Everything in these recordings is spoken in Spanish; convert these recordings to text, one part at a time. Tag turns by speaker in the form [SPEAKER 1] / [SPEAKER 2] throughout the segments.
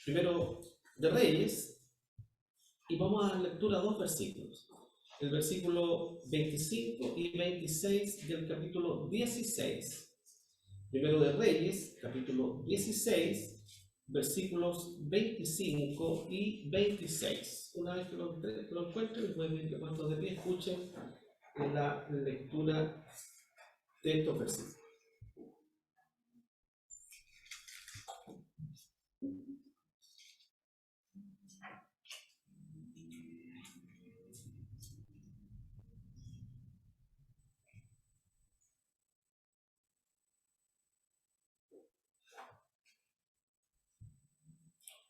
[SPEAKER 1] Primero de Reyes, y vamos a dar lectura a dos versículos. El versículo 25 y 26 del capítulo 16. Primero de Reyes, capítulo 16, versículos 25 y 26. Una vez que lo encuentren, pueden ver que cuantos de pie escuchen la lectura de estos versículos.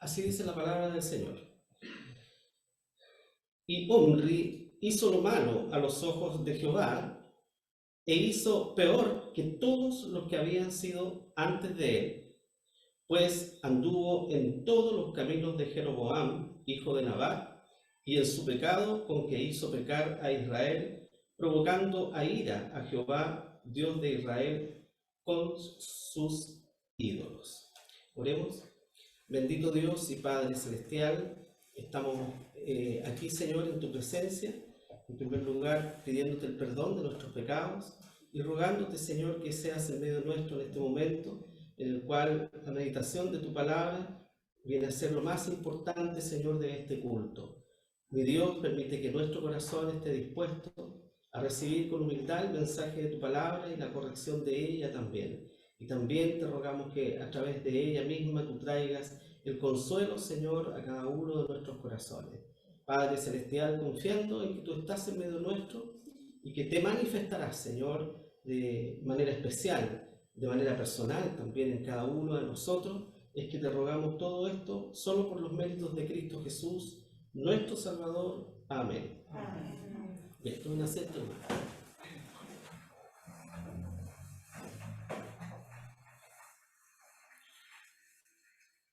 [SPEAKER 1] Así dice la palabra del Señor. Y Omri hizo lo malo a los ojos de Jehová, e hizo peor que todos los que habían sido antes de él, pues anduvo en todos los caminos de Jeroboam, hijo de Nabat, y en su pecado con que hizo pecar a Israel, provocando a ira a Jehová, Dios de Israel, con sus ídolos. Oremos. Bendito Dios y Padre Celestial, estamos aquí, Señor, en tu presencia, en primer lugar pidiéndote el perdón de nuestros pecados y rogándote, Señor, que seas en medio nuestro en este momento, en el cual la meditación de tu palabra viene a ser lo más importante, Señor, de este culto. Mi Dios, permite que nuestro corazón esté dispuesto a recibir con humildad el mensaje de tu palabra y la corrección de ella también. Y también te rogamos que a través de ella misma tú traigas el consuelo, Señor, a cada uno de nuestros corazones. Padre Celestial, confiando en que tú estás en medio nuestro y que te manifestarás, Señor, de manera especial, de manera personal también en cada uno de nosotros, es que te rogamos todo esto solo por los méritos de Cristo Jesús, nuestro Salvador. Amén. Amén. Bien, tú naciste, hermano.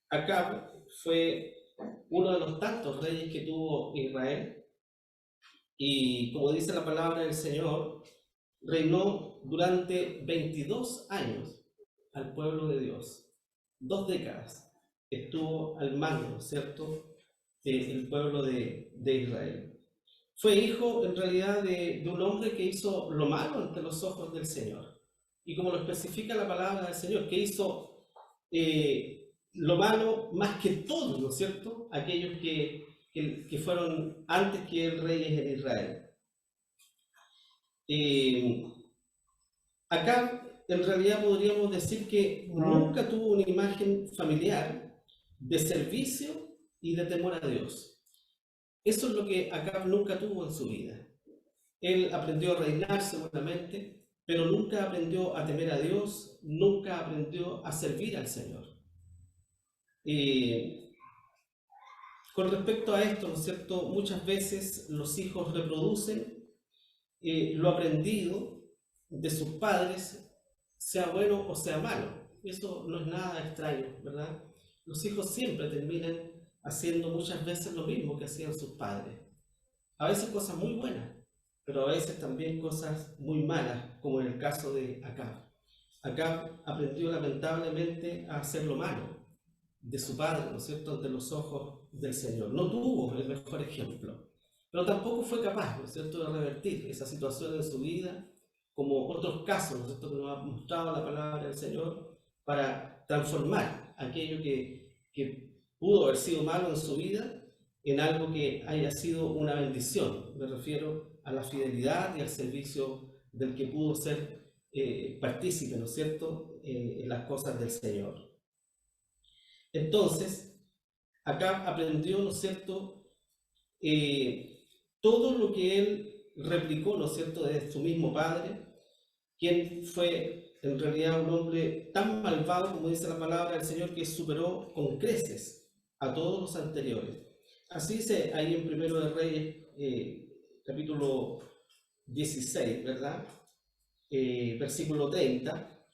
[SPEAKER 1] Acab fue uno de los tantos reyes que tuvo Israel y, como dice la palabra del Señor, reinó durante 22 años al pueblo de Dios. 2 décadas estuvo al mando, ¿cierto?, del pueblo de Israel. Fue hijo, en realidad, de un hombre que hizo lo malo ante los ojos del Señor. Y como lo especifica la palabra del Señor, que hizo lo malo más que todos, ¿no es cierto?, aquellos que fueron antes que él reyes en Israel. Acá, en realidad, podríamos decir que nunca tuvo una imagen familiar de servicio y de temor a Dios. Eso es lo que Acab nunca tuvo en su vida. Él aprendió a reinar seguramente, pero nunca aprendió a temer a Dios, nunca aprendió a servir al Señor. Con respecto a esto, ¿no es cierto?, muchas veces los hijos reproducen lo aprendido de sus padres, sea bueno o sea malo. Eso no es nada extraño, ¿verdad? Los hijos siempre terminan haciendo muchas veces lo mismo que hacían sus padres. A veces cosas muy buenas, pero a veces también cosas muy malas, como en el caso de Acab. Acab aprendió lamentablemente a hacer lo malo de su padre, ¿no es cierto?, ante los ojos del Señor. No tuvo el mejor ejemplo, pero tampoco fue capaz, ¿no es cierto?, de revertir esa situación en su vida, como otros casos, ¿no es cierto?, que nos ha mostrado la palabra del Señor, para transformar aquello que pudo haber sido malo en su vida en algo que haya sido una bendición. Me refiero a la fidelidad y al servicio del que pudo ser partícipe, ¿no es cierto?, en las cosas del Señor. Entonces, acá aprendió, ¿no es cierto?, todo lo que él replicó, ¿no es cierto?, de su mismo padre, quien fue en realidad un hombre tan malvado, como dice la palabra del Señor, que superó con creces a todos los anteriores. Así dice ahí en Primero de Reyes, capítulo 16, ¿verdad?, versículo 30,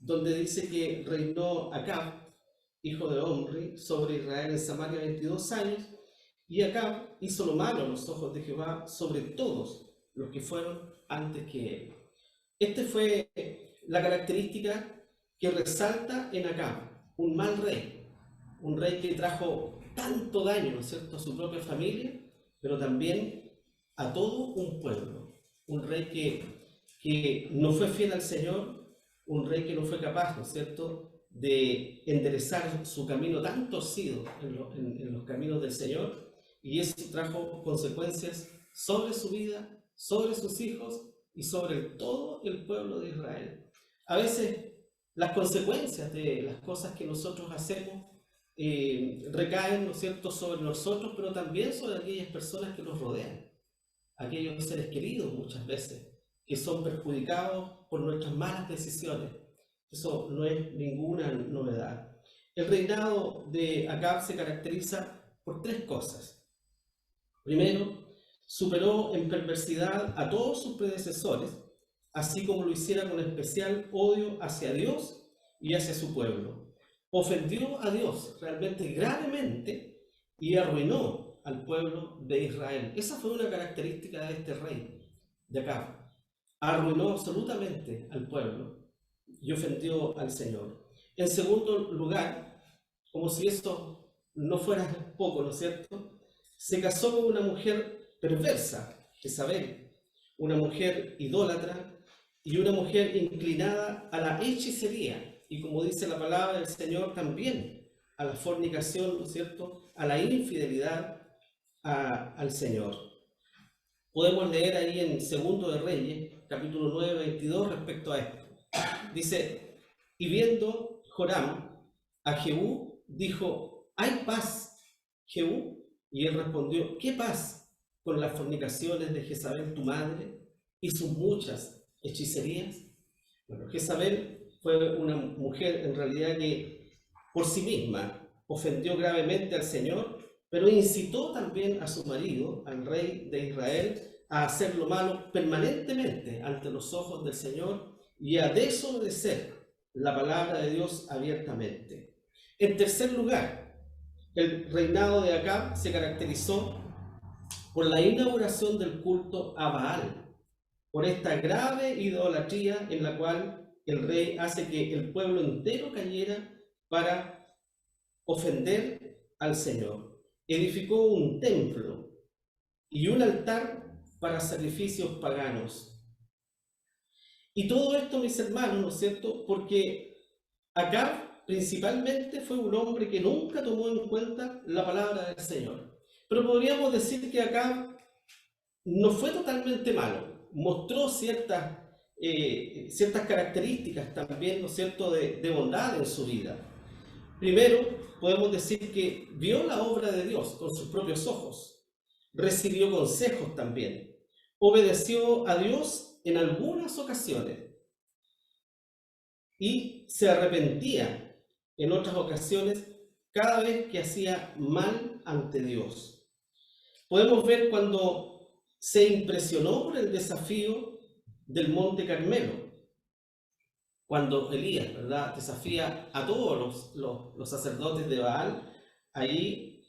[SPEAKER 1] donde dice que reinó Acab, hijo de Omri, sobre Israel en Samaria 22 años, y Acab hizo lo malo a los ojos de Jehová sobre todos los que fueron antes que él. Esta fue la característica que resalta en Acab, un mal rey. un rey que trajo tanto daño, ¿no es cierto?, a su propia familia, pero también a todo un pueblo. Un rey que no fue fiel al Señor, un rey que no fue capaz, ¿no es cierto?, de enderezar su camino tan torcido en los caminos del Señor, y eso trajo consecuencias sobre su vida, sobre sus hijos y sobre todo el pueblo de Israel. A veces las consecuencias de las cosas que nosotros hacemos recaen, ¿no es cierto?, sobre nosotros, pero también sobre aquellas personas que nos rodean, aquellos seres queridos muchas veces, que son perjudicados por nuestras malas decisiones. Eso no es ninguna novedad. El reinado de Acab se caracteriza por tres cosas. Primero, superó en perversidad a todos sus predecesores, así como lo hiciera con especial odio hacia Dios y hacia su pueblo. Ofendió a Dios realmente gravemente y arruinó al pueblo de Israel. Esa fue una característica de este rey, de Acab. Arruinó absolutamente al pueblo y ofendió al Señor. En segundo lugar, como si esto no fuera poco, ¿no es cierto?, se casó con una mujer perversa, Jezabel, una mujer idólatra y una mujer inclinada a la hechicería, y como dice la palabra del Señor, también a la fornicación, ¿no es cierto?, a la infidelidad al Señor. Podemos leer ahí en Segundo de Reyes, capítulo 9, 22, respecto a esto. Dice, y viendo Joram a Jehú, dijo, ¿hay paz, Jehú? Y él respondió, ¿qué paz con las fornicaciones de Jezabel tu madre y sus muchas hechicerías? Bueno, Jezabel fue una mujer en realidad que por sí misma ofendió gravemente al Señor, pero incitó también a su marido, al rey de Israel, a hacer lo malo permanentemente ante los ojos del Señor y a desobedecer la palabra de Dios abiertamente. En tercer lugar, el reinado de Acab se caracterizó por la inauguración del culto a Baal, por esta grave idolatría en la cual el rey hace que el pueblo entero cayera para ofender al Señor. Edificó un templo y un altar para sacrificios paganos. Y todo esto, mis hermanos, ¿no es cierto?, porque Acab principalmente fue un hombre que nunca tomó en cuenta la palabra del Señor. Pero podríamos decir que Acab no fue totalmente malo, mostró ciertas características también, ¿no es cierto?, de bondad en su vida. Primero, podemos decir que vio la obra de Dios con sus propios ojos, recibió consejos también, obedeció a Dios en algunas ocasiones y se arrepentía en otras ocasiones cada vez que hacía mal ante Dios. Podemos ver cuando se impresionó por el desafío del Monte Carmelo, cuando Elías, ¿verdad?, desafía a todos los sacerdotes de Baal ahí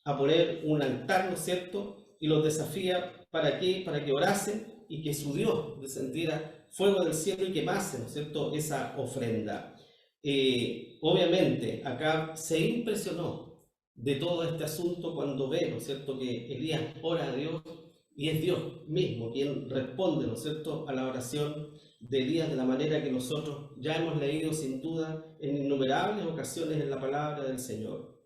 [SPEAKER 1] a poner un altar, ¿no es cierto?, y los desafía ¿para qué? Para que orasen y que su Dios descendiera fuego del cielo y quemase, ¿no es cierto?, esa ofrenda. Obviamente acá se impresionó de todo este asunto cuando ve, ¿no es cierto?, que Elías ora a Dios y es Dios mismo quien responde, ¿no es cierto?, a la oración de Elías de la manera que nosotros ya hemos leído sin duda en innumerables ocasiones en la palabra del Señor.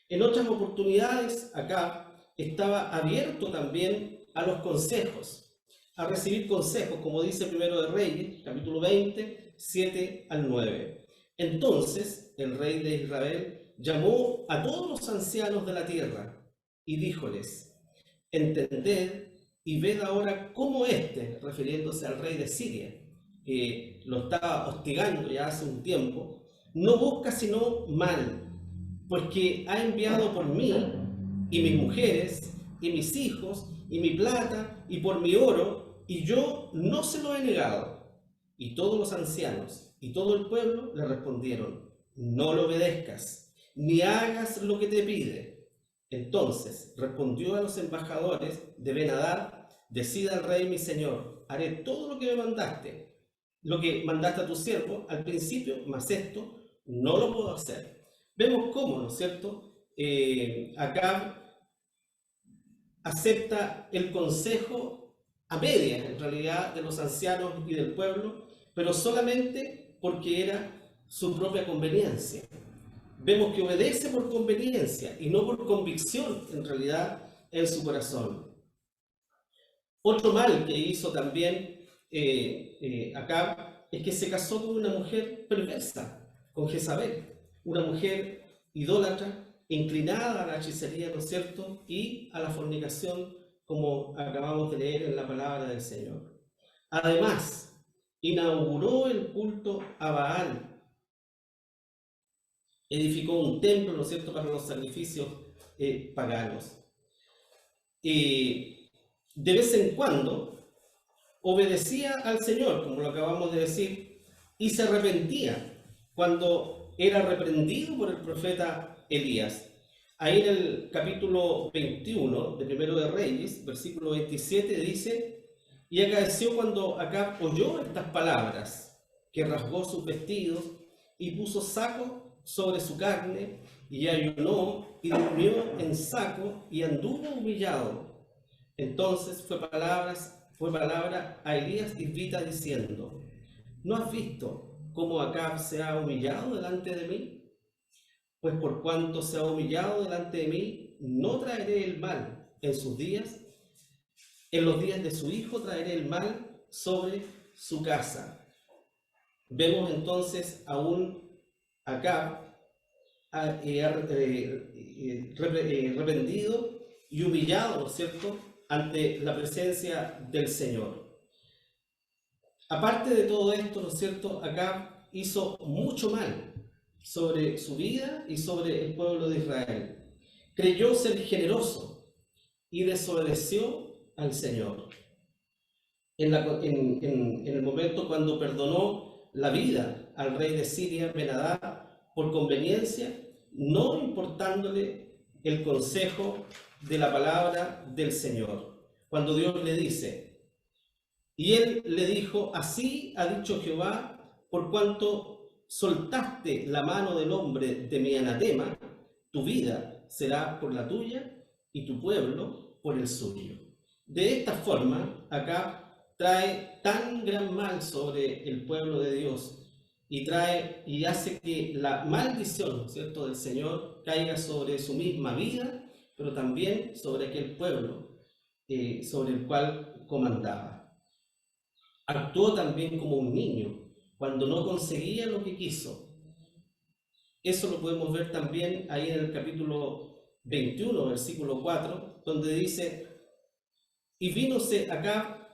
[SPEAKER 1] En otras oportunidades acá estaba abierto también a los consejos, a recibir consejos, como dice Primero de Reyes, capítulo 20, 7 al 9. Entonces el rey de Israel llamó a todos los ancianos de la tierra y díjoles, entended y ved ahora cómo refiriéndose al rey de Siria, que lo estaba hostigando ya hace un tiempo, no busca sino mal, porque ha enviado por mí y mis mujeres y mis hijos y mi plata y por mi oro, y yo no se lo he negado. Y todos los ancianos y todo el pueblo le respondieron, no lo obedezcas, ni hagas lo que te pide. Entonces respondió a los embajadores de Ben-Hadad, decida al rey mi señor, haré todo lo que me mandaste, lo que mandaste a tu siervo al principio, mas esto no lo puedo hacer. vemos cómo, ¿no es cierto? Acab acepta el consejo a medias, en realidad, de los ancianos y del pueblo, pero solamente porque era su propia conveniencia. Vemos que obedece por conveniencia y no por convicción, en realidad, en su corazón. Otro mal que hizo también Acab es que se casó con una mujer perversa, con Jezabel, una mujer idólatra, inclinada a la hechicería, ¿no es cierto?, y a la fornicación, como acabamos de leer en la palabra del Señor. Además, inauguró el culto a Baal, edificó un templo, ¿no es cierto?, para los sacrificios paganos. De vez en cuando obedecía al Señor, como lo acabamos de decir, y se arrepentía cuando era reprendido por el profeta Elías. Ahí en el capítulo 21 de Primero de Reyes, versículo 27, dice: y acaeció cuando Acab oyó estas palabras, que rasgó sus vestidos y puso saco sobre su carne, y ayunó y durmió en saco y anduvo humillado. Entonces fue palabra a Elías Tisbita diciendo: ¿no has visto cómo Acab se ha humillado delante de mí? Pues por cuanto se ha humillado delante de mí, no traeré el mal en sus días, en los días de su hijo traeré el mal sobre su casa. Vemos entonces a un Acab reprendido y humillado, ¿no es cierto?, ante la presencia del Señor. Aparte de todo esto, ¿no es cierto?, Acab hizo mucho mal sobre su vida y sobre el pueblo de Israel. Creyó ser generoso y desobedeció al Señor. En el momento cuando perdonó la vida al rey de Siria, Ben-Hadad, por conveniencia, no importándole el consejo de la palabra del Señor. Cuando Dios le dice, y él le dijo: así ha dicho Jehová, por cuanto soltaste la mano del hombre de mi anatema, tu vida será por la tuya y tu pueblo por el suyo. De esta forma, acá trae tan gran mal sobre el pueblo de Dios y hace que la maldición, ¿cierto?, del Señor caiga sobre su misma vida, pero también sobre aquel pueblo sobre el cual comandaba. Actuó también como un niño cuando no conseguía lo que quiso. Eso lo podemos ver también ahí en el capítulo 21, versículo 4, donde dice: y vínose acá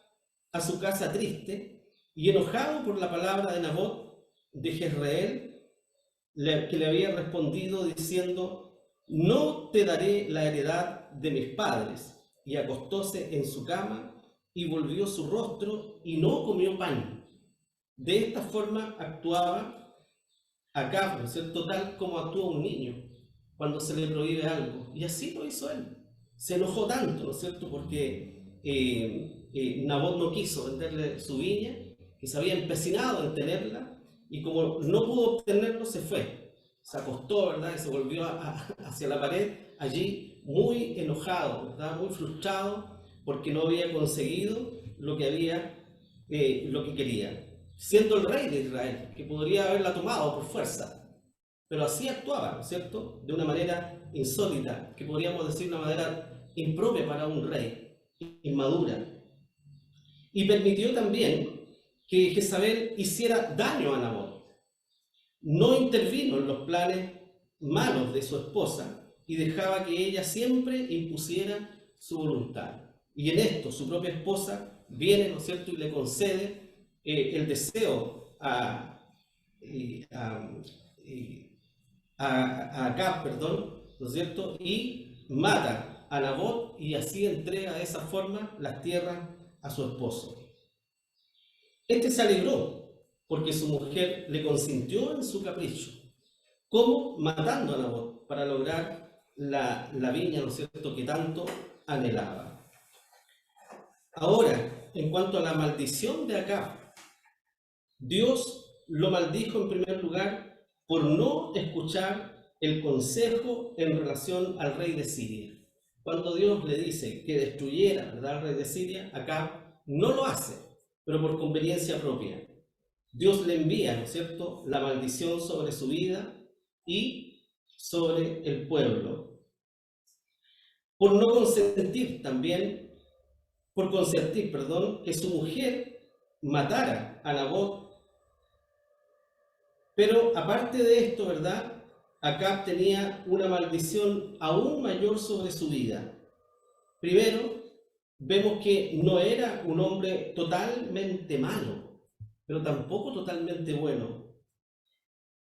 [SPEAKER 1] a su casa triste y enojado por la palabra de Nabot de Jezreel, que le había respondido diciendo: no te daré la heredad de mis padres. Y acostóse en su cama y volvió su rostro y no comió pan. De esta forma actuaba Acab, ¿no es cierto?, tal como actúa un niño cuando se le prohíbe algo. Y así lo hizo él. Se enojó tanto, ¿no es cierto?, porque Nabot no quiso venderle su viña, que se había empecinado en tenerla, y como no pudo obtenerlo, se fue. Se acostó, ¿verdad?, y se volvió hacia la pared, allí muy enojado, ¿verdad?, muy frustrado, porque no había conseguido lo que quería. Siendo el rey de Israel, que podría haberla tomado por fuerza, pero así actuaba, ¿no es cierto?, de una manera insólita, que podríamos decir una manera impropia para un rey, inmadura. Y permitió también que Jezabel hiciera daño a Nabot. No intervino en los planes malos de su esposa y dejaba que ella siempre impusiera su voluntad. Y en esto su propia esposa viene, ¿no es cierto?, y le concede el deseo a Acab, ¿no es cierto?, y mata a Nabot, y así entrega de esa forma las tierras a su esposo. Este se alegró porque su mujer le consintió en su capricho, como matando a Nabot para lograr la viña, ¿no es cierto?, que tanto anhelaba. Ahora, en cuanto a la maldición de Acab, Dios lo maldijo en primer lugar por no escuchar el consejo en relación al rey de Siria. Cuando Dios le dice que destruyera, ¿verdad?, al rey de Siria, Acab no lo hace, pero por conveniencia propia. Dios le envía, ¿no es cierto?, la maldición sobre su vida y sobre el pueblo, por no consentir también, por consentir, perdón, que su mujer matara a Nabot. Pero aparte de esto, ¿verdad?, Acab tenía una maldición aún mayor sobre su vida. Primero, vemos que no era un hombre totalmente malo, pero tampoco totalmente bueno.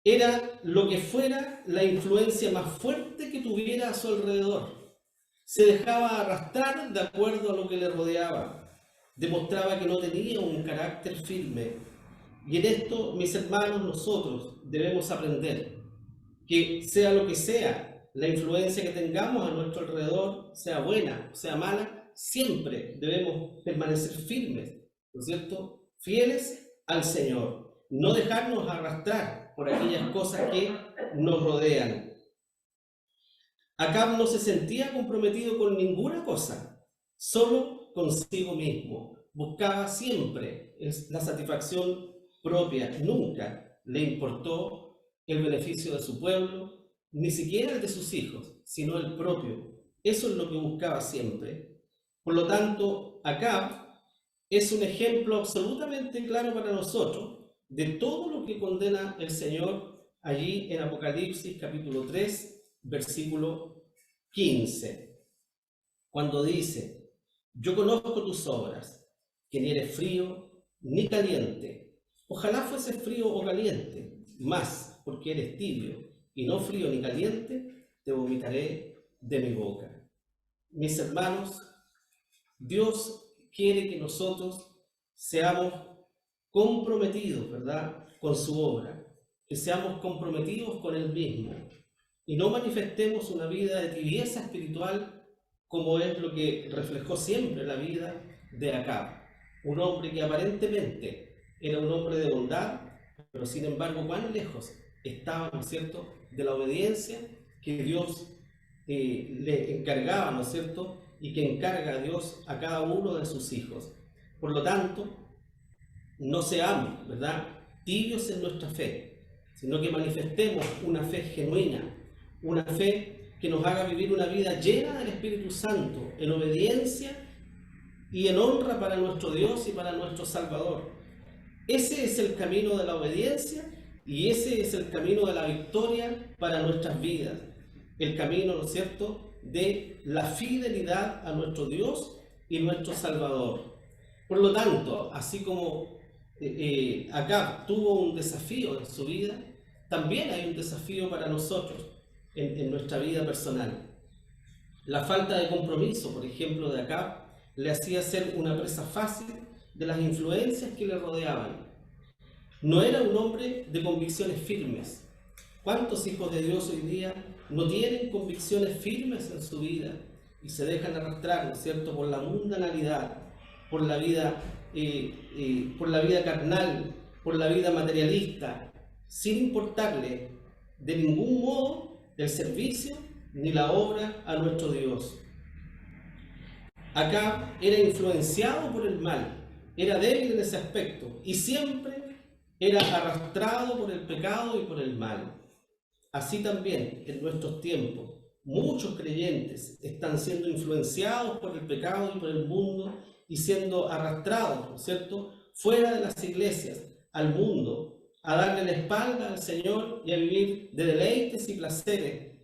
[SPEAKER 1] Era lo que fuera la influencia más fuerte que tuviera a su alrededor. Se dejaba arrastrar de acuerdo a lo que le rodeaba. Demostraba que no tenía un carácter firme. Y en esto, mis hermanos, nosotros debemos aprender que sea lo que sea la influencia que tengamos a nuestro alrededor, sea buena, sea mala, siempre debemos permanecer firmes, ¿no es cierto?, fieles al Señor, no dejarnos arrastrar por aquellas cosas que nos rodean. Acab no se sentía comprometido con ninguna cosa, solo consigo mismo. Buscaba siempre la satisfacción propia, nunca le importó el beneficio de su pueblo, ni siquiera el de sus hijos, sino el propio. Eso es lo que buscaba siempre. Por lo tanto, Acab es un ejemplo absolutamente claro para nosotros de todo lo que condena el Señor allí en Apocalipsis capítulo 3, versículo 15, cuando dice: yo conozco tus obras, que ni eres frío ni caliente. Ojalá fuese frío o caliente, mas porque eres tibio y no frío ni caliente, te vomitaré de mi boca. Mis hermanos, Dios quiere que nosotros seamos comprometidos, ¿verdad?, con su obra, que seamos comprometidos con Él mismo y no manifestemos una vida de tibieza espiritual como es lo que reflejó siempre la vida de Acab, un hombre que aparentemente era un hombre de bondad, pero sin embargo cuán lejos estaba, ¿no es cierto?, de la obediencia que Dios le encargaba, ¿no es cierto?, y que encarga a Dios a cada uno de sus hijos. Por lo tanto, no seamos, ¿verdad?, tibios en nuestra fe, sino que manifestemos una fe genuina, una fe que nos haga vivir una vida llena del Espíritu Santo, en obediencia y en honra para nuestro Dios y para nuestro Salvador. Ese es el camino de la obediencia y ese es el camino de la victoria para nuestras vidas. El camino, ¿no es cierto?, de la fidelidad a nuestro Dios y nuestro Salvador. Por lo tanto, así como Acab tuvo un desafío en su vida, también hay un desafío para nosotros en nuestra vida personal. La falta de compromiso, por ejemplo, de Acab, le hacía ser una presa fácil de las influencias que le rodeaban. No era un hombre de convicciones firmes. ¿Cuántos hijos de Dios hoy día no tienen convicciones firmes en su vida y se dejan arrastrar, ¿no es cierto?, por la mundanalidad, por la vida carnal, por la vida materialista, sin importarle de ningún modo el servicio ni la obra a nuestro Dios? Acab era influenciado por el mal, era débil en ese aspecto y siempre era arrastrado por el pecado y por el mal. Así también en nuestros tiempos, muchos creyentes están siendo influenciados por el pecado y por el mundo y siendo arrastrados, ¿no es cierto?, fuera de las iglesias, al mundo, a darle la espalda al Señor y a vivir de deleites y placeres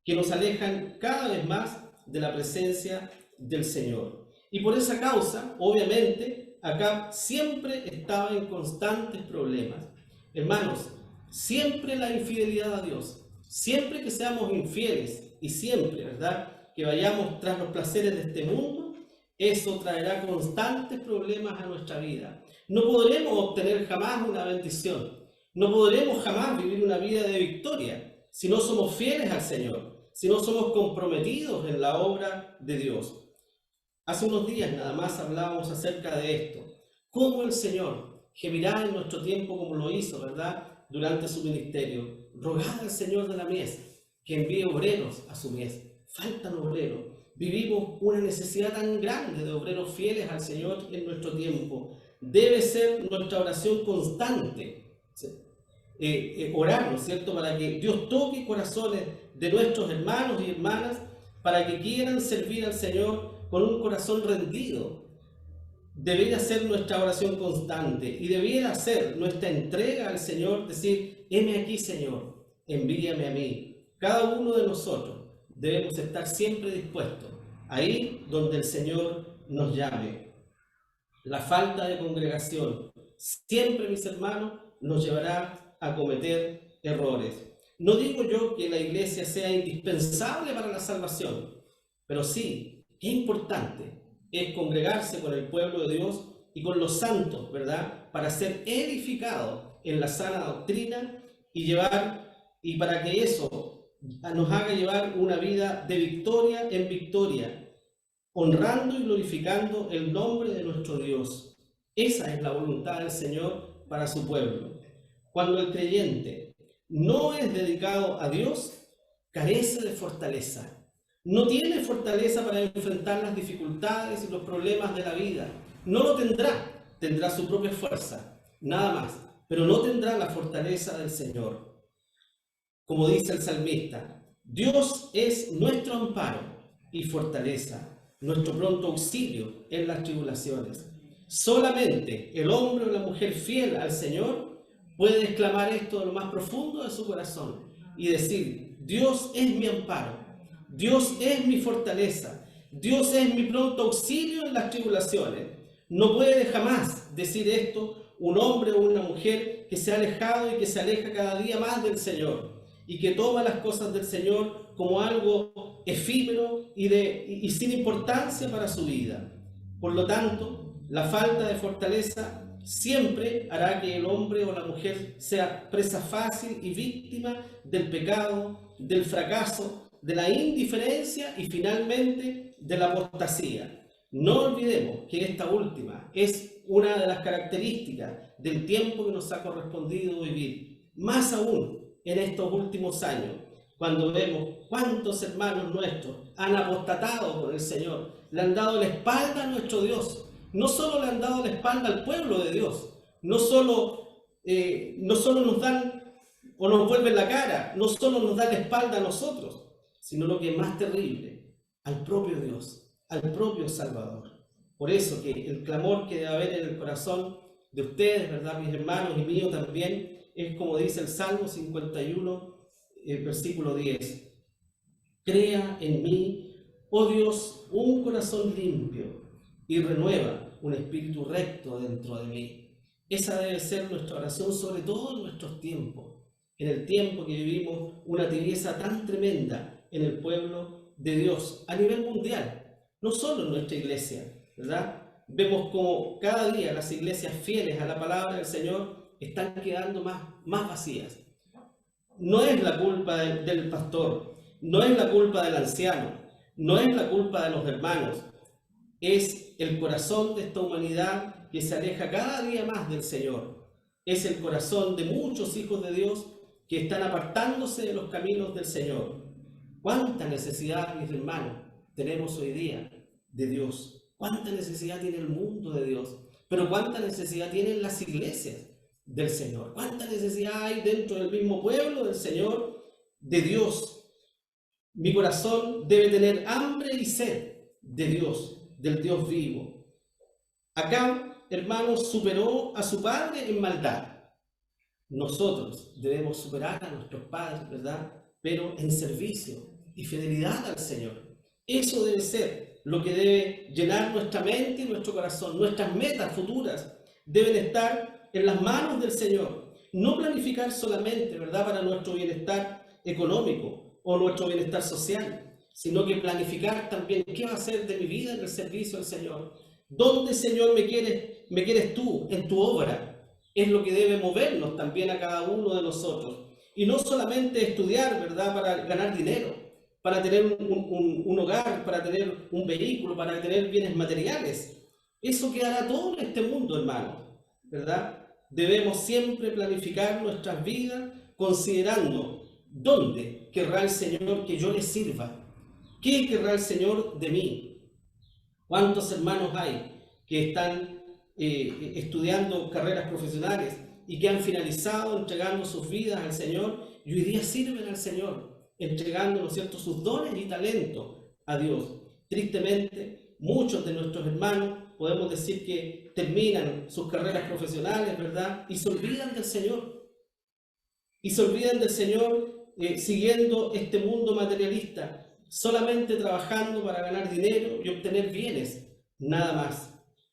[SPEAKER 1] que nos alejan cada vez más de la presencia del Señor. Y por esa causa, obviamente, Acab siempre estaba en constantes problemas. Hermanos, siempre la infidelidad a Dios, siempre que seamos infieles y siempre, ¿verdad?, que vayamos tras los placeres de este mundo, eso traerá constantes problemas a nuestra vida. No podremos obtener jamás una bendición, no podremos jamás vivir una vida de victoria si no somos fieles al Señor, si no somos comprometidos en la obra de Dios. Hace unos días nada más hablábamos acerca de esto, cómo el Señor gemirá en nuestro tiempo como lo hizo, ¿verdad?, durante su ministerio: rogad al Señor de la mies que envíe obreros a su mies. Faltan obreros. Vivimos una necesidad tan grande de obreros fieles al Señor en nuestro tiempo. Debe ser nuestra oración constante. ¿Sí? Orar, ¿no es cierto?, para que Dios toque corazones de nuestros hermanos y hermanas, para que quieran servir al Señor con un corazón rendido. Debería ser nuestra oración constante y debiera ser nuestra entrega al Señor, decir: heme aquí, Señor, envíame a mí. Cada uno de nosotros debemos estar siempre dispuestos, ahí donde el Señor nos llame. La falta de congregación siempre, mis hermanos, nos llevará a cometer errores. No digo yo que la iglesia sea indispensable para la salvación, pero sí, qué importante es congregarse con el pueblo de Dios y con los santos, ¿verdad?, para ser edificados en la sana doctrina y para que eso nos haga llevar una vida de victoria en victoria, honrando y glorificando el nombre de nuestro Dios. Esa es la voluntad del Señor para su pueblo. Cuando el creyente no es dedicado a Dios, carece de fortaleza. No tiene fortaleza para enfrentar las dificultades y los problemas de la vida. No lo tendrá. Tendrá su propia fuerza, nada más, pero no tendrá la fortaleza del Señor. Como dice el salmista: Dios es nuestro amparo y fortaleza, nuestro pronto auxilio en las tribulaciones. Solamente el hombre o la mujer fiel al Señor puede exclamar esto de lo más profundo de su corazón y decir: Dios es mi amparo, Dios es mi fortaleza, Dios es mi pronto auxilio en las tribulaciones. No puede jamás decir esto un hombre o una mujer que se ha alejado y que se aleja cada día más del Señor y que toma las cosas del Señor como algo efímero y sin importancia para su vida. Por lo tanto, la falta de fortaleza siempre hará que el hombre o la mujer sea presa fácil y víctima del pecado, del fracaso, de la indiferencia y finalmente de la apostasía. No olvidemos que esta última es una de las características del tiempo que nos ha correspondido vivir, más aún en estos últimos años, cuando vemos cuántos hermanos nuestros han apostatado con el Señor, le han dado la espalda a nuestro Dios. No solo le han dado la espalda al pueblo de Dios, no solo nos dan o nos vuelven la cara, no solo nos dan la espalda a nosotros, sino lo que es más terrible, al propio Dios, al propio Salvador. Por eso que el clamor que debe haber en el corazón de ustedes, ¿verdad?, mis hermanos, y mío también, es como dice el Salmo 51, versículo 10. Crea en mí, oh Dios, un corazón limpio y renueva un espíritu recto dentro de mí. Esa debe ser nuestra oración, sobre todo en nuestros tiempos, en el tiempo que vivimos una tibieza tan tremenda en el pueblo de Dios a nivel mundial, no solo en nuestra iglesia, ¿verdad? Vemos como cada día las iglesias fieles a la palabra del Señor están quedando más vacías. No es la culpa del pastor, no es la culpa del anciano, no es la culpa de los hermanos, es el corazón de esta humanidad que se aleja cada día más del Señor. Es el corazón de muchos hijos de Dios que están apartándose de los caminos del Señor. ¿Cuánta necesidad, mis hermanos, tenemos hoy día de Dios? ¿Cuánta necesidad tiene el mundo de Dios? Pero ¿cuánta necesidad tienen las iglesias del Señor? ¿Cuánta necesidad hay dentro del mismo pueblo del Señor, de Dios? Mi corazón debe tener hambre y sed de Dios, del Dios vivo. Acá, hermanos, superó a su padre en maldad. Nosotros debemos superar a nuestros padres, ¿verdad?, pero en servicio y fidelidad al Señor. Eso debe ser lo que debe llenar nuestra mente y nuestro corazón. Nuestras metas futuras deben estar en las manos del Señor. No planificar solamente, ¿verdad?, para nuestro bienestar económico o nuestro bienestar social, sino que planificar también qué va a ser de mi vida en el servicio al Señor. ¿Dónde, Señor, me quieres tú en tu obra? Es lo que debe movernos también a cada uno de nosotros. Y no solamente estudiar, ¿verdad?, para ganar dinero, para tener un hogar, para tener un vehículo, para tener bienes materiales. Eso quedará todo en este mundo, hermano, ¿verdad? debemos siempre planificar nuestras vidas considerando dónde querrá el Señor que yo le sirva, qué querrá el Señor de mí. ¿Cuántos hermanos hay que están estudiando carreras profesionales y que han finalizado entregando sus vidas al Señor y hoy día sirven al Señor, entregando, ¿no es cierto?, sus dones y talentos a Dios? Tristemente, muchos de nuestros hermanos podemos decir que terminan sus carreras profesionales, ¿verdad?, y se olvidan del Señor. Y se olvidan del Señor siguiendo este mundo materialista, solamente trabajando para ganar dinero y obtener bienes, nada más.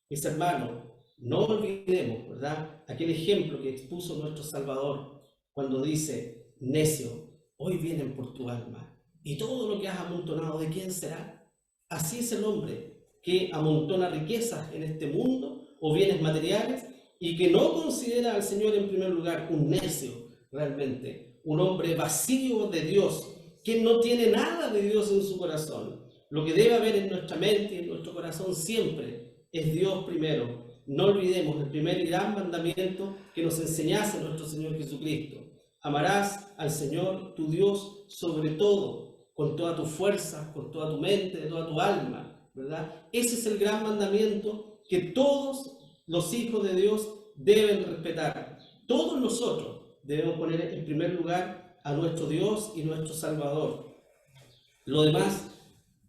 [SPEAKER 1] Mis hermanos, no olvidemos, ¿verdad?, aquel ejemplo que expuso nuestro Salvador cuando dice: necio, hoy vienen por tu alma, y todo lo que has amontonado, ¿de quién será? Así es el hombre que amontona riquezas en este mundo o bienes materiales y que no considera al Señor en primer lugar. Un necio, realmente, un hombre vacío de Dios, que no tiene nada de Dios en su corazón. Lo que debe haber en nuestra mente y en nuestro corazón siempre es Dios primero. No olvidemos el primer y gran mandamiento que nos enseñase nuestro Señor Jesucristo: amarás al Señor tu Dios sobre todo, con toda tu fuerza, con toda tu mente, de toda tu alma, ¿verdad? Ese es el gran mandamiento que todos los hijos de Dios deben respetar. Todos nosotros debemos poner en primer lugar a nuestro Dios y nuestro Salvador. Lo demás,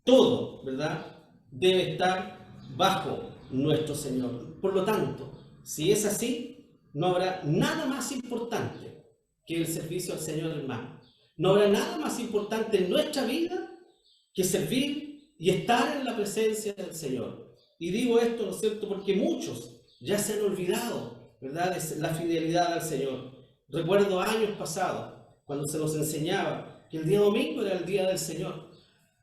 [SPEAKER 1] todo, ¿verdad?, debe estar bajo nuestro Señor. Por lo tanto, si es así, no habrá nada más importante que el servicio al Señor, hermano. No habrá nada más importante en nuestra vida que servir y estar en la presencia del Señor. Y digo esto, ¿no es cierto?, porque muchos ya se han olvidado, ¿verdad?, de la fidelidad al Señor. Recuerdo años pasados, cuando se nos enseñaba que el día domingo era el día del Señor,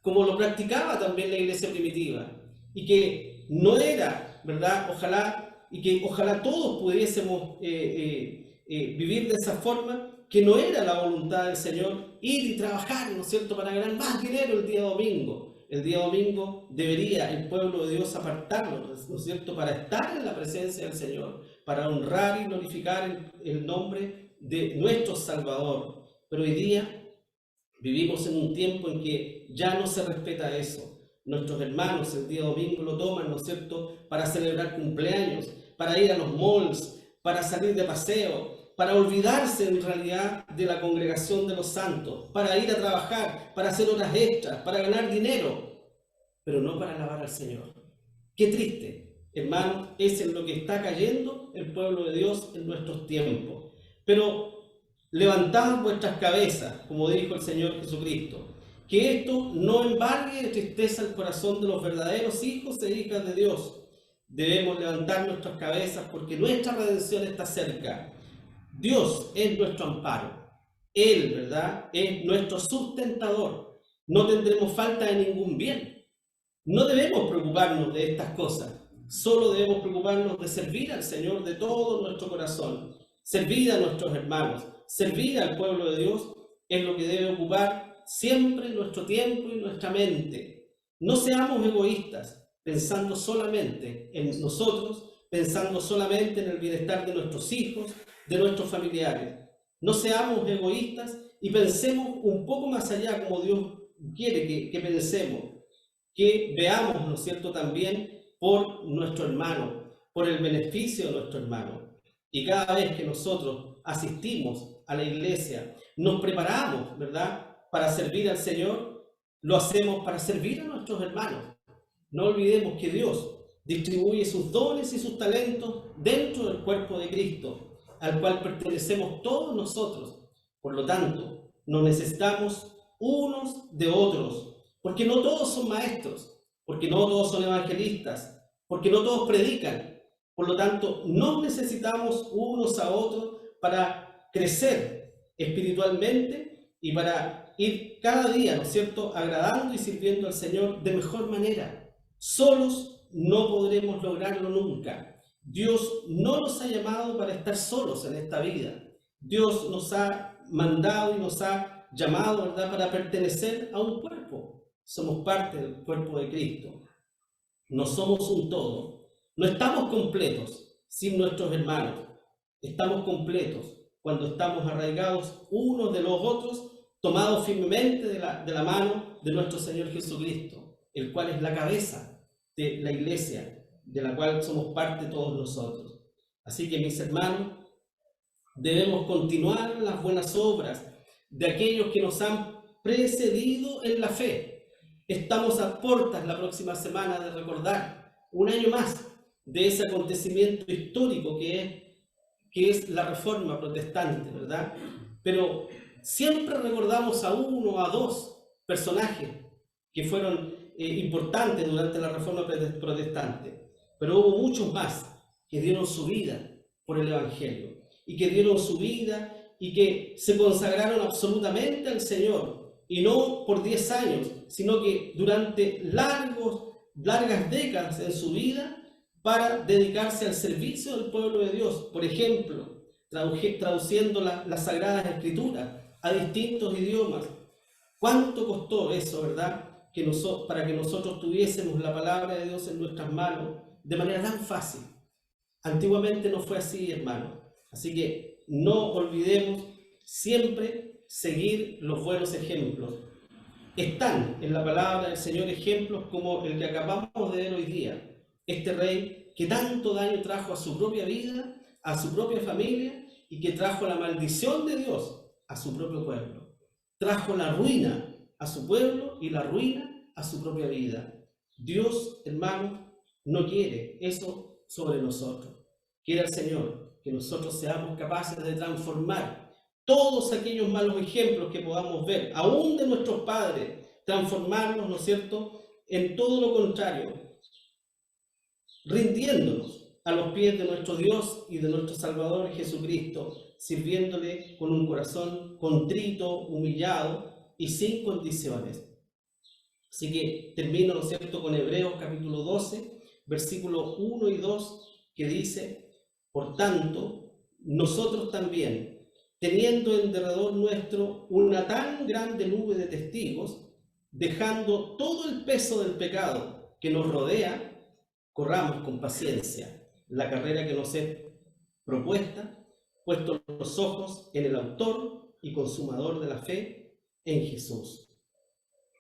[SPEAKER 1] como lo practicaba también la iglesia primitiva, y que no era, ¿verdad?, ojalá todos pudiésemos vivir de esa forma, que no era la voluntad del Señor ir y trabajar, ¿no es cierto?, para ganar más dinero el día domingo. El día domingo debería el pueblo de Dios apartarlo, ¿no es cierto?, para estar en la presencia del Señor, para honrar y glorificar el nombre de nuestro Salvador. Pero hoy día vivimos en un tiempo en que ya no se respeta eso. Nuestros hermanos el día domingo lo toman, ¿no es cierto?, para celebrar cumpleaños, para ir a los malls, para salir de paseo, para olvidarse en realidad de la congregación de los santos, para ir a trabajar, para hacer horas extras, para ganar dinero, pero no para alabar al Señor. Qué triste, hermano, es en lo que está cayendo el pueblo de Dios en nuestros tiempos. Pero levantad vuestras cabezas, como dijo el Señor Jesucristo, que esto no embargue de tristeza el corazón de los verdaderos hijos e hijas de Dios. Debemos levantar nuestras cabezas porque nuestra redención está cerca. Dios es nuestro amparo. Él, ¿verdad?, es nuestro sustentador. No tendremos falta de ningún bien. No debemos preocuparnos de estas cosas. Solo debemos preocuparnos de servir al Señor de todo nuestro corazón. Servir a nuestros hermanos, servir al pueblo de Dios es lo que debe ocupar siempre nuestro tiempo y nuestra mente. No seamos egoístas, pensando solamente en nosotros, pensando solamente en el bienestar de nuestros hijos, de nuestros familiares. No seamos egoístas y pensemos un poco más allá, como Dios quiere que pensemos, que veamos, ¿no es cierto?, también por nuestro hermano, por el beneficio de nuestro hermano. Y cada vez que nosotros asistimos a la iglesia, nos preparamos, ¿verdad?, para servir al Señor, lo hacemos para servir a nuestros hermanos. No olvidemos que Dios distribuye sus dones y sus talentos dentro del cuerpo de Cristo, al cual pertenecemos todos nosotros. Por lo tanto, nos necesitamos unos de otros, porque no todos son maestros, porque no todos son evangelistas, porque no todos predican. Por lo tanto, nos necesitamos unos a otros para crecer espiritualmente y para ir cada día, ¿no es cierto?, agradando y sirviendo al Señor de mejor manera. Solos no podremos lograrlo nunca. Dios no nos ha llamado para estar solos en esta vida. Dios nos ha mandado y nos ha llamado, ¿verdad?, para pertenecer a un cuerpo. Somos parte del cuerpo de Cristo. No somos un todo. No estamos completos sin nuestros hermanos. Estamos completos cuando estamos arraigados unos de los otros, tomados firmemente de la mano de nuestro Señor Jesucristo, el cual es la cabeza de la iglesia, de la cual somos parte todos nosotros. Así que, mis hermanos, debemos continuar las buenas obras de aquellos que nos han precedido en la fe. Estamos a puertas la próxima semana de recordar un año más de ese acontecimiento histórico que es la Reforma Protestante, ¿verdad? Pero siempre recordamos a uno o a dos personajes que fueron importantes durante la Reforma Protestante, pero hubo muchos más que dieron su vida por el Evangelio y que dieron su vida y que se consagraron absolutamente al Señor, y no por 10 años, sino que durante largas décadas en su vida, para dedicarse al servicio del pueblo de Dios. Por ejemplo, traduciendo las Sagradas Escrituras a distintos idiomas. ¿Cuánto costó eso, verdad? Para que nosotros tuviésemos la palabra de Dios en nuestras manos de manera tan fácil. Antiguamente no fue así, hermano. Así que no olvidemos siempre seguir los buenos ejemplos. Están en la palabra del Señor ejemplos como el que acabamos de ver hoy día. Este rey que tanto daño trajo a su propia vida, a su propia familia, y que trajo la maldición de Dios a su propio pueblo. Trajo la ruina a su pueblo y la ruina a su propia vida. Dios, hermano, no quiere eso sobre nosotros. Quiere el Señor que nosotros seamos capaces de transformar todos aquellos malos ejemplos que podamos ver, aún de nuestros padres, transformarlos, ¿no es cierto?, en todo lo contrario, rindiéndonos a los pies de nuestro Dios y de nuestro Salvador Jesucristo, sirviéndole con un corazón contrito, humillado y sin condiciones. Así que termino, ¿no es cierto?, con Hebreos capítulo 12, versículos 1 y 2, que dice: por tanto, nosotros también, teniendo en derredor nuestro una tan grande nube de testigos, dejando todo el peso del pecado que nos rodea, corramos con paciencia la carrera que nos es propuesta, puestos los ojos en el autor y consumador de la fe, en Jesús.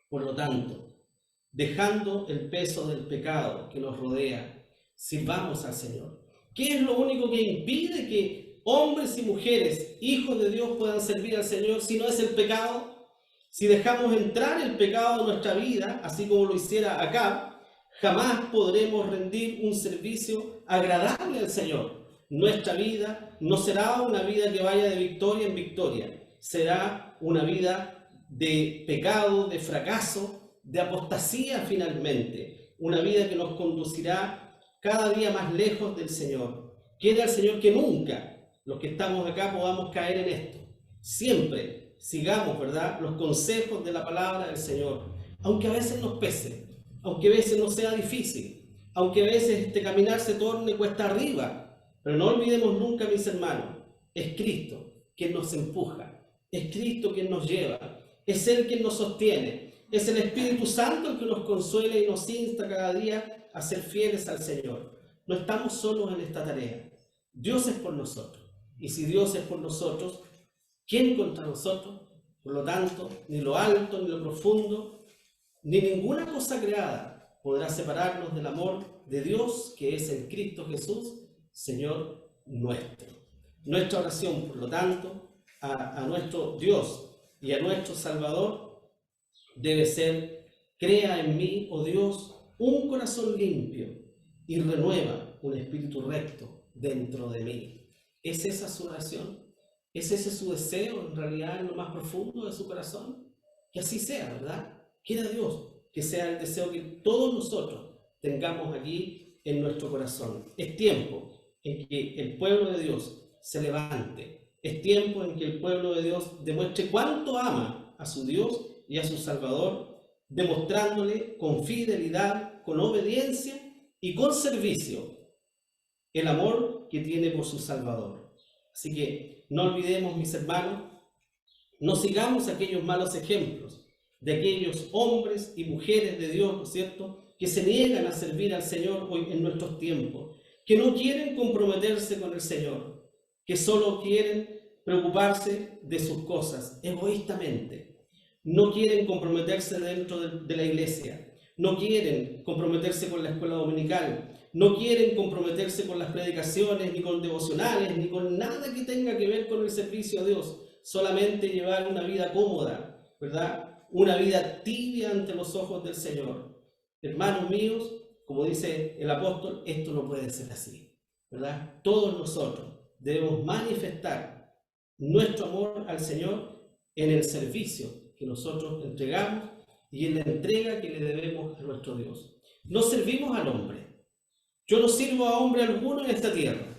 [SPEAKER 1] Por lo tanto, dejando el peso del pecado que nos rodea, sirvamos al Señor. ¿Qué es lo único que impide que hombres y mujeres, hijos de Dios, puedan servir al Señor si no es el pecado? Si dejamos entrar el pecado en nuestra vida, así como lo hiciera Acab, jamás podremos rendir un servicio agradable al Señor. Nuestra vida no será una vida que vaya de victoria en victoria, será una vida de pecado, de fracaso, de apostasía finalmente, una vida que nos conducirá cada día más lejos del Señor. Quiere al Señor que nunca los que estamos acá podamos caer en esto. Siempre sigamos, ¿verdad?, los consejos de la palabra del Señor, aunque a veces nos pese, aunque a veces nos sea difícil, aunque a veces este caminar se torne cuesta arriba. Pero no olvidemos nunca, mis hermanos, es Cristo quien nos empuja, es Cristo quien nos lleva, es Él quien nos sostiene, es el Espíritu Santo el que nos consuela y nos insta cada día a ser fieles al Señor. No estamos solos en esta tarea. Dios es por nosotros. Y si Dios es por nosotros, ¿quién contra nosotros? Por lo tanto, ni lo alto, ni lo profundo, ni ninguna cosa creada podrá separarnos del amor de Dios que es en Cristo Jesús, Señor nuestro. Nuestra oración, por lo tanto, a nuestro Dios y a nuestro Salvador debe ser: crea en mí, oh Dios, un corazón limpio y renueva un espíritu recto dentro de mí. ¿Es esa su oración? ¿Es ese su deseo en realidad en lo más profundo de su corazón? Que así sea, ¿verdad? Quiera Dios que sea el deseo que todos nosotros tengamos aquí en nuestro corazón. Es tiempo en que el pueblo de Dios se levante. Es tiempo en que el pueblo de Dios demuestre cuánto ama a su Dios y a su Salvador, demostrándole con fidelidad, con obediencia y con servicio el amor que tiene por su Salvador. Así que no olvidemos, mis hermanos, no sigamos aquellos malos ejemplos de aquellos hombres y mujeres de Dios, ¿no es cierto?, que se niegan a servir al Señor hoy en nuestros tiempos, que no quieren comprometerse con el Señor, que solo quieren preocuparse de sus cosas egoístamente. No quieren comprometerse dentro de la iglesia, no quieren comprometerse con la escuela dominical, no quieren comprometerse con las predicaciones, ni con devocionales, ni con nada que tenga que ver con el servicio a Dios. Solamente llevar una vida cómoda, ¿verdad? Una vida tibia ante los ojos del Señor. Hermanos míos, como dice el apóstol, esto no puede ser así, ¿verdad? Todos nosotros debemos manifestar nuestro amor al Señor en el servicio que nosotros entregamos y en la entrega que le debemos a nuestro Dios. No servimos al hombre. Yo no sirvo a hombre alguno en esta tierra.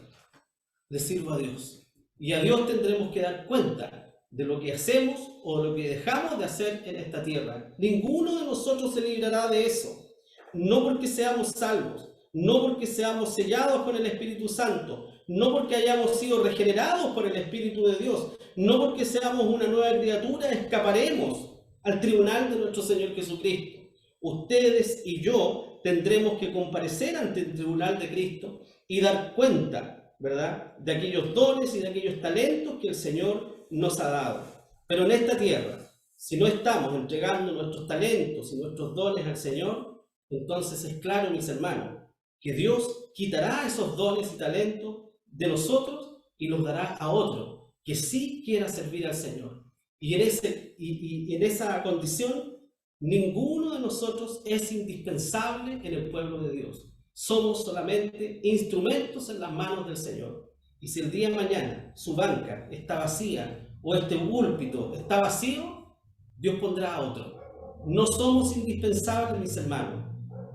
[SPEAKER 1] Le sirvo a Dios. Y a Dios tendremos que dar cuenta de lo que hacemos o lo que dejamos de hacer en esta tierra. Ninguno de nosotros se librará de eso. No porque seamos salvos, no porque seamos sellados con el Espíritu Santo, no porque hayamos sido regenerados por el Espíritu de Dios, no porque seamos una nueva criatura, escaparemos al tribunal de nuestro Señor Jesucristo. Ustedes y yo tendremos que comparecer ante el tribunal de Cristo y dar cuenta, ¿verdad?, de aquellos dones y de aquellos talentos que el Señor nos ha dado. Pero en esta tierra, si no estamos entregando nuestros talentos y nuestros dones al Señor, entonces es claro, mis hermanos, que Dios quitará esos dones y talentos de nosotros y los dará a otro que sí quiera servir al Señor. Y en esa condición, ninguno de nosotros es indispensable en el pueblo de Dios. Somos solamente instrumentos en las manos del Señor. Y si el día de mañana su banca está vacía o este púlpito está vacío, Dios pondrá a otro. No somos indispensables, mis hermanos.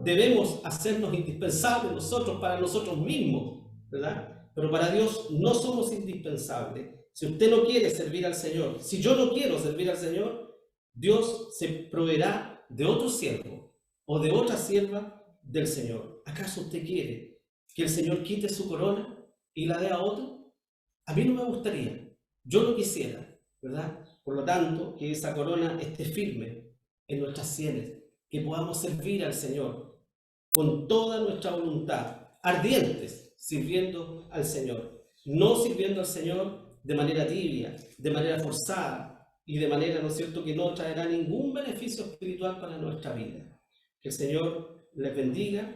[SPEAKER 1] Debemos hacernos indispensables nosotros para nosotros mismos, ¿verdad? Pero para Dios no somos indispensables. Si usted no quiere servir al Señor, si yo no quiero servir al Señor, Dios se proveerá de otro siervo o de otra sierva del Señor. ¿Acaso usted quiere que el Señor quite su corona y la dé a otro? A mí no me gustaría. Yo no quisiera, ¿verdad? Por lo tanto, que esa corona esté firme en nuestras sienes, que podamos servir al Señor con toda nuestra voluntad, ardientes, sirviendo al Señor. No sirviendo al Señor de manera tibia, de manera forzada y de manera, ¿no es cierto?, que no traerá ningún beneficio espiritual para nuestra vida. Que el Señor les bendiga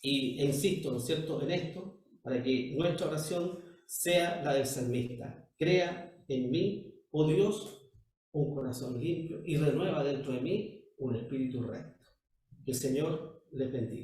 [SPEAKER 1] e insisto, ¿no es cierto?, en esto, para que nuestra oración sea la del salmista. Crea en mí, oh Dios, un corazón limpio y renueva dentro de mí un espíritu recto. Que el Señor les bendiga.